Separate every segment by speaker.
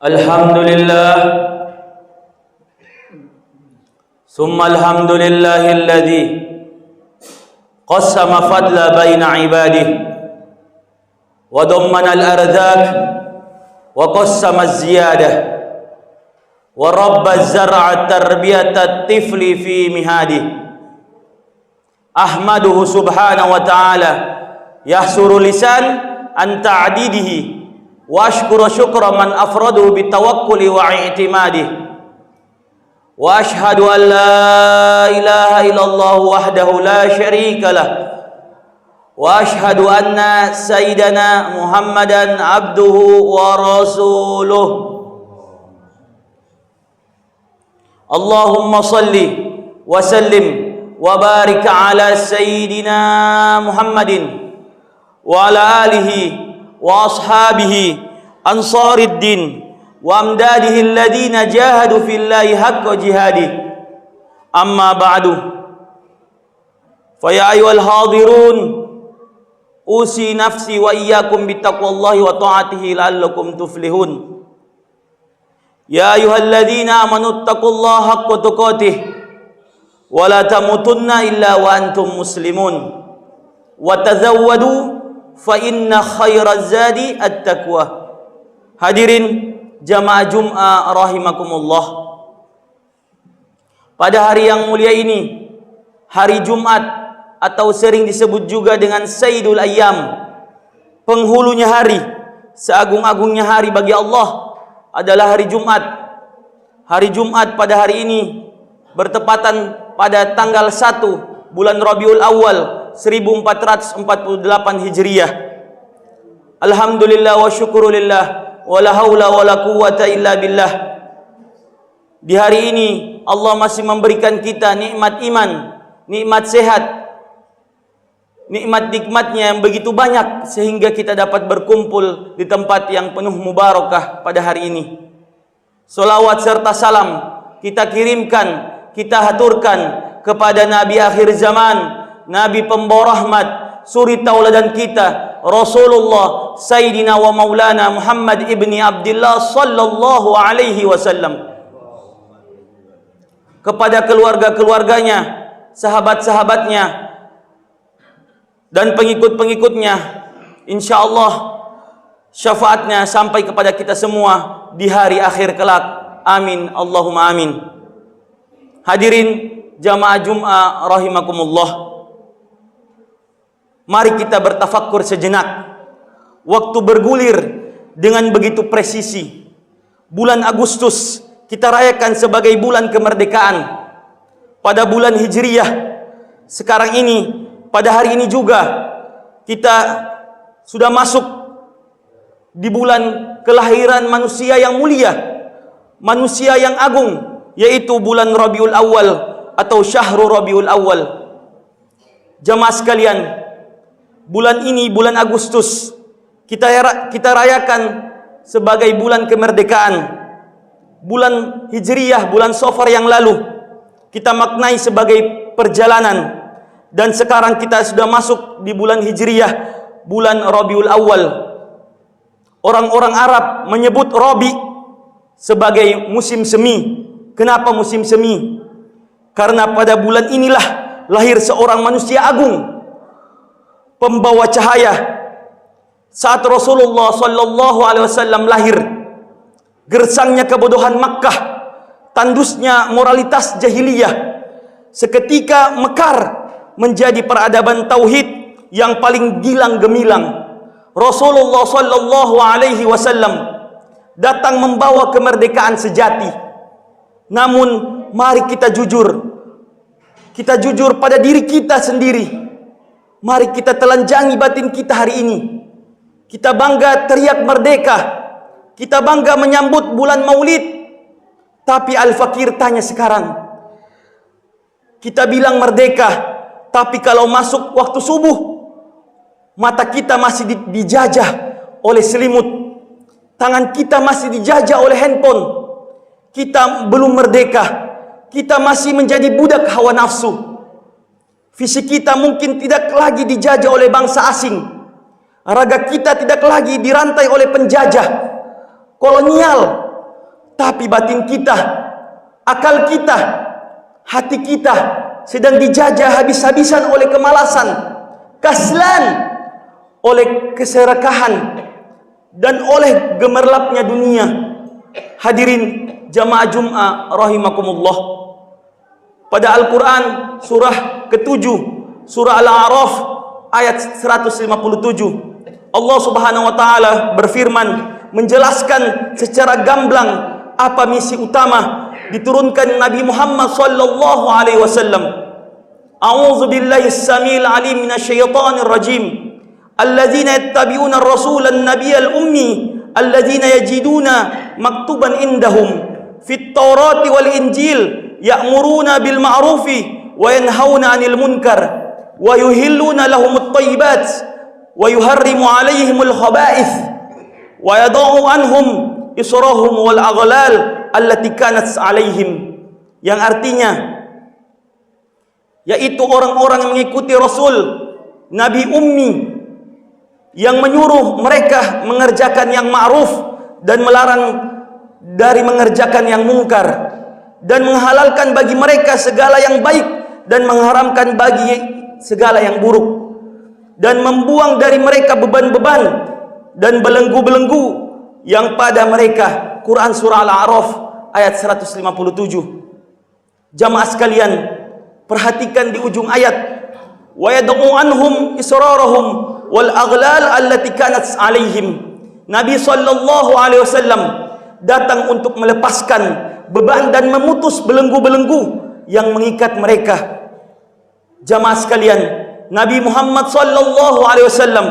Speaker 1: Alhamdulillah, summa alhamdulillahilladzi qassama fadla baina ibadihi wa dammana al-arzaq wa qassama az-ziyadah wa rabba az-zar'a tarbiyata at-tifli fi mihadihi. Ahmaduhu subhanahu wa ta'ala yahsuru lisan an ta'didihi wa ashkuru syukra man afraduhu bitawakkuli wa i'timadihi. Wa ashhadu an la ilaha illallah wahdahu la syarika lah wa ashhadu anna sayyidana Muhammadan abduhu wa rasuluh. Allahumma salli wa sallim wa barik ala sayyidina Muhammadin wa ala alihi wa ashabihi ansariddin wa amdadihi alladhina jahadu fillahi haqqa jihadih. Amma ba'du, fa ya ayyuhal hadirun, usi nafsi wa iyyakum bittaqwallahi wa ta'atihi la'allakum tuflihun. Ya ayyuhalladzina amanu taqullaha haqqa tuqatih wa la tamutunna illa wa antum muslimun wa tazawwadu fa inna khairaz zadi at-taqwa. Hadirin jamaah Jum'ah rahimakumullah. Pada hari yang mulia ini, hari Jumat atau sering disebut juga dengan Sayyidul Ayyam, penghulunya hari, seagung-agungnya hari bagi Allah adalah hari Jumat. Hari Jumat pada hari ini bertepatan pada tanggal 1 bulan Rabiul Awal 1448 Hijriah. Alhamdulillah wa syukurulillah wa la haula wa la quwwata illa billah. Di hari ini Allah masih memberikan kita nikmat iman, nikmat sehat, nikmat-nikmatnya yang begitu banyak sehingga kita dapat berkumpul di tempat yang penuh mubarakah pada hari ini. Salawat serta salam kita kirimkan, kita haturkan kepada Nabi akhir zaman, Nabi pembawa rahmat, suri tauladan kita, Rasulullah Sayyidina wa Maulana Muhammad ibni Abdullah sallallahu alaihi wasallam. Kepada keluarga-keluarganya, sahabat-sahabatnya, dan pengikut-pengikutnya, insyaallah syafaatnya sampai kepada kita semua di hari akhir kelak. Amin Allahumma amin. Hadirin jamaah Jum'ah rahimakumullah, mari kita bertafakkur sejenak. Waktu bergulir dengan begitu presisi. Bulan Agustus kita rayakan sebagai bulan kemerdekaan. Pada bulan Hijriyah sekarang ini, pada hari ini juga kita sudah masuk di bulan kelahiran manusia yang mulia, manusia yang agung, yaitu bulan Rabiul Awal atau Syahrul Rabiul Awal. Jamaah sekalian, bulan ini, bulan Agustus, kita rayakan sebagai bulan kemerdekaan. Bulan Hijriyah, bulan Safar yang lalu, kita maknai sebagai perjalanan. Dan sekarang kita sudah masuk di bulan Hijriyah, bulan Rabiul Awal. Orang-orang Arab menyebut Rabi sebagai musim semi. Kenapa musim semi? Karena pada bulan inilah lahir seorang manusia agung, pembawa cahaya. Saat Rasulullah sallallahu alaihi wasallam lahir, gersangnya kebodohan Makkah, tandusnya moralitas jahiliyah, seketika mekar menjadi peradaban tauhid yang paling gilang gemilang. Rasulullah sallallahu alaihi wasallam datang membawa kemerdekaan sejati. Namun mari kita jujur. Kita jujur pada diri kita sendiri. Mari kita telanjangi batin kita hari ini. Kita bangga teriak merdeka. Kita bangga menyambut bulan Maulid. Tapi Al-Fakir tanya sekarang. Kita bilang merdeka, tapi kalau masuk waktu subuh, mata kita masih dijajah oleh selimut. Tangan kita masih dijajah oleh handphone. Kita belum merdeka. Kita masih menjadi budak hawa nafsu. Fisik kita mungkin tidak lagi dijajah oleh bangsa asing. Raga kita tidak lagi dirantai oleh penjajah kolonial, tapi batin kita, akal kita, hati kita sedang dijajah habis-habisan oleh kemalasan, kaslan, oleh keserakahan, dan oleh gemerlapnya dunia. Hadirin jamaah Jum'ah rahimakumullah. Pada Al-Quran surah ke-7, surah Al-A'raf ayat 157, Allah Subhanahu wa taala berfirman menjelaskan secara gamblang apa misi utama diturunkan Nabi Muhammad sallallahu alaihi wasallam. A'udzu billahi as-samiil 'alim minasyaitonir rajim. Alladzina yattabi'una ar-rasula an-nabiyyal ummi alladzina yajiduna maktuban indahum fit Taurati wal Injil ya'muruna bil ma'rufi wa yanhauna 'anil munkar wa yuhilluna lahumut thayyibat wa yuharrimu 'alaihimul khaba'ith wa yad'u anhum israhum wal aghlal allati kanat 'alaihim, yang artinya yaitu orang-orang yang mengikuti Rasul Nabi Ummi yang menyuruh mereka mengerjakan yang ma'ruf dan melarang dari mengerjakan yang mungkar, dan menghalalkan bagi mereka segala yang baik dan mengharamkan bagi segala yang buruk, dan membuang dari mereka beban-beban dan belenggu-belenggu yang pada mereka. Quran surah Al-A'raf ayat 157. Jamaah sekalian, perhatikan di ujung ayat, wa yad'u anhum israrahum wal aghlal allati kanat 'alaihim. Nabi sallallahu alaihi wasallam datang untuk melepaskan beban dan memutus belenggu-belenggu yang mengikat mereka. Jamaah sekalian, Nabi Muhammad sallallahu alaihi wasallam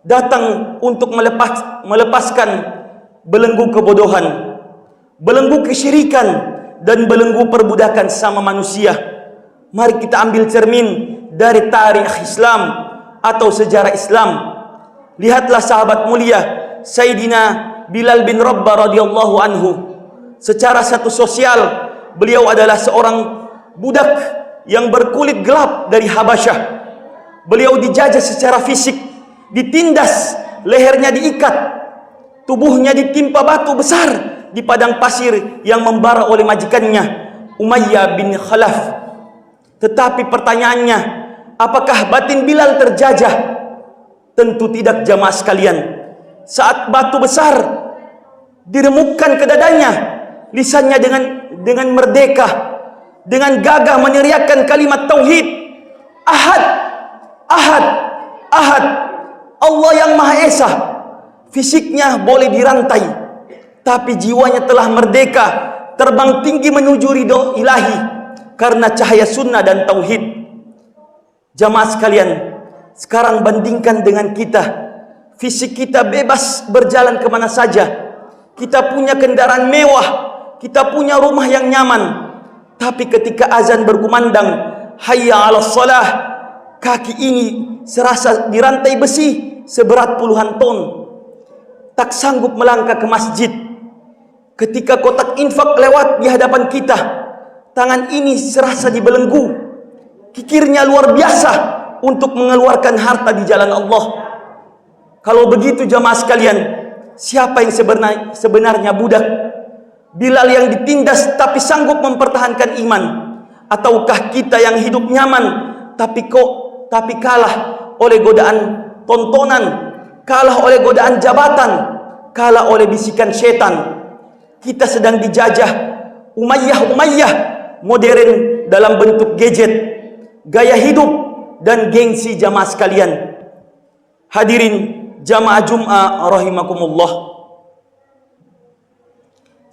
Speaker 1: datang untuk melepaskan belenggu kebodohan, belenggu kesyirikan, dan belenggu perbudakan sama manusia. Mari kita ambil cermin dari tarikh Islam atau sejarah Islam. Lihatlah sahabat mulia Sayyidina Bilal bin Rabah radhiyallahu anhu. Secara status sosial, beliau adalah seorang budak yang berkulit gelap dari Habasyah. Beliau dijajah secara fisik, ditindas, lehernya diikat, tubuhnya ditimpa batu besar di padang pasir yang membara oleh majikannya Umayyah bin Khalaf. Tetapi pertanyaannya, apakah batin Bilal terjajah? Tentu tidak, jamaah sekalian. Saat batu besar diremukkan ke dadanya, lisannya dengan merdeka, dengan gagah meneriakkan kalimat tauhid, Ahad, Ahad, Ahad, Allah yang Maha Esa. Fisiknya boleh dirantai, tapi jiwanya telah merdeka, terbang tinggi menuju ridho ilahi karena cahaya sunnah dan tauhid. Jamaah sekalian, sekarang bandingkan dengan kita. Fisik kita bebas berjalan kemana saja, kita punya kendaraan mewah, kita punya rumah yang nyaman. Tapi ketika azan berkumandang, hayya 'alas shalah, kaki ini serasa dirantai besi seberat puluhan ton, tak sanggup melangkah ke masjid. Ketika kotak infak lewat di hadapan kita, tangan ini serasa dibelenggu, kikirnya luar biasa untuk mengeluarkan harta di jalan Allah. Kalau begitu jamaah sekalian, siapa yang sebenarnya budak? Bilal yang ditindas tapi sanggup mempertahankan iman, ataukah kita yang hidup nyaman tapi kalah oleh godaan tontonan, kalah oleh godaan jabatan, kalah oleh bisikan setan? Kita sedang dijajah Umayyah modern dalam bentuk gadget, gaya hidup, dan gengsi. Jamaah sekalian, hadirin jamaah Jum'ah rahimakumullah,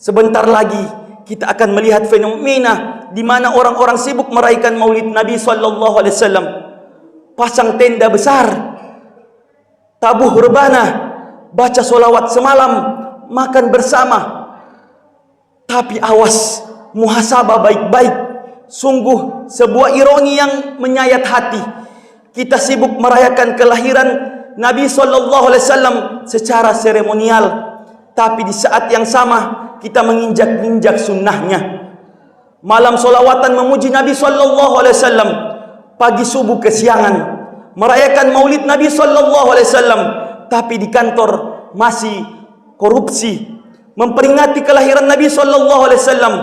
Speaker 1: sebentar lagi kita akan melihat fenomena di mana orang-orang sibuk merayakan Maulid Nabi sallallahu alaihi wasallam, pasang tenda besar, tabuh rebana, baca solawat semalam, makan bersama. Tapi awas, muhasabah baik-baik. Sungguh sebuah ironi yang menyayat hati. Kita sibuk merayakan kelahiran Nabi SAW secara seremonial, tapi di saat yang sama kita menginjak-injak sunnahnya. Malam solawatan memuji Nabi SAW, pagi subuh kesiangan, merayakan Maulid Nabi sallallahu alaihi wasallam, tapi di kantor masih korupsi. Memperingati kelahiran Nabi sallallahu alaihi wasallam,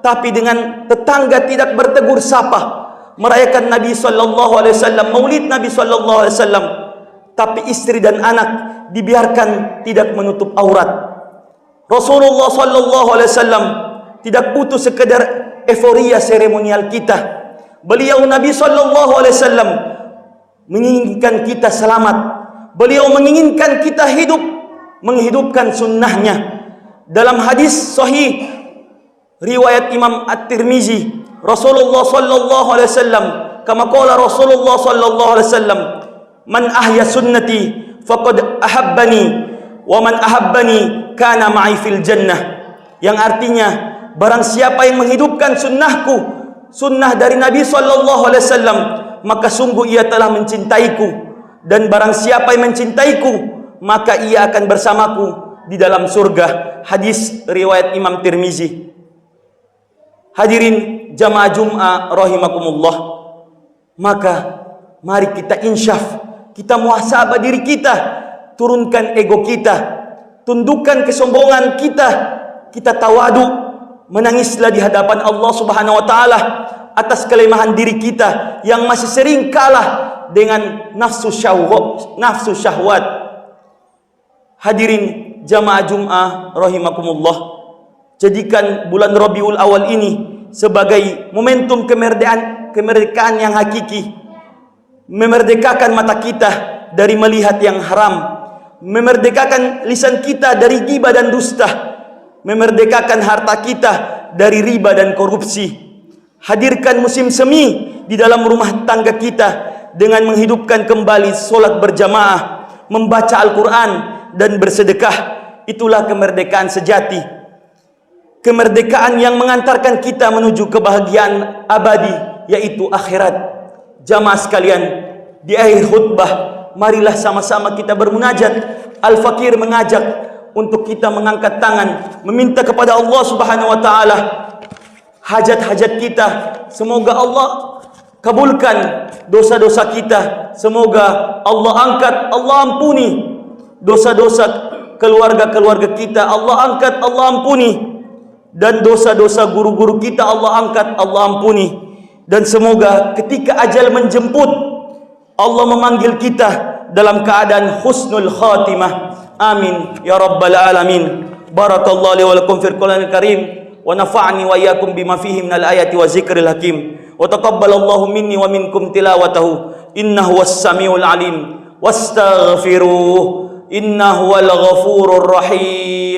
Speaker 1: tapi dengan tetangga tidak bertegur sapa. Merayakan Nabi sallallahu alaihi wasallam, Maulid Nabi sallallahu alaihi wasallam, tapi istri dan anak dibiarkan tidak menutup aurat. Rasulullah sallallahu alaihi wasallam tidak butuh sekedar euforia seremonial kita. Beliau Nabi sallallahu alaihi wasallam menginginkan kita selamat. Beliau menginginkan kita hidup, menghidupkan sunnahnya. Dalam hadis sahih riwayat Imam At-Tirmizi, Rasulullah sallallahu alaihi wasallam, kama qala Rasulullah sallallahu alaihi wasallam, man ahya sunnati faqad ahabbani wa man ahabbani kana ma'i fil jannah. Yang artinya, barang siapa yang menghidupkan sunnahku, sunnah dari Nabi sallallahu alaihi wasallam, maka sungguh ia telah mencintaiku, dan barang siapa yang mencintaiku, maka ia akan bersamaku di dalam surga. Hadis riwayat Imam Tirmizi. Hadirin jamaah Jum'ah rahimakumullah, maka mari kita insyaf, kita muhasabah diri kita, turunkan ego kita, tundukkan kesombongan kita, kita tawadu, menangislah di hadapan Allah Subhanahu wa taala atas kelemahan diri kita yang masih sering kalah dengan nafsu syahwat. Hadirin jamaah Jum'ah rahimakumullah, jadikan bulan Rabiul Awal ini sebagai momentum kemerdekaan yang hakiki. Memerdekakan mata kita dari melihat yang haram, memerdekakan lisan kita dari ghibah dan dusta, memerdekakan harta kita dari riba dan korupsi. Hadirkan musim semi di dalam rumah tangga kita dengan menghidupkan kembali solat berjamaah, membaca Al-Quran dan bersedekah. Itulah kemerdekaan sejati, kemerdekaan yang mengantarkan kita menuju kebahagiaan abadi, yaitu akhirat. Jamaah sekalian, di akhir khutbah, marilah sama-sama kita bermunajat. Al-Fakir mengajak untuk kita mengangkat tangan, meminta kepada Allah Subhanahu wa taala hajat-hajat kita. Semoga Allah kabulkan dosa-dosa kita. Semoga Allah angkat, Allah ampuni dosa-dosa keluarga-keluarga kita. Allah angkat, Allah ampuni. Dan dosa-dosa guru-guru kita Allah angkat, Allah ampuni. Dan semoga ketika ajal menjemput, Allah memanggil kita dalam keadaan husnul khatimah. Amin ya rabbal alamin. Barakallahu li wa lakum fil Qur'anil Karim, wa nafa'ani wa iyyakum bima fihi minal ayati wa zikril hakim, wa taqabbalallahu minni wa minkum tilawatahu, innahu was-sami'ul alim, wastaghfiruh, innahu wal ghafurur rahim.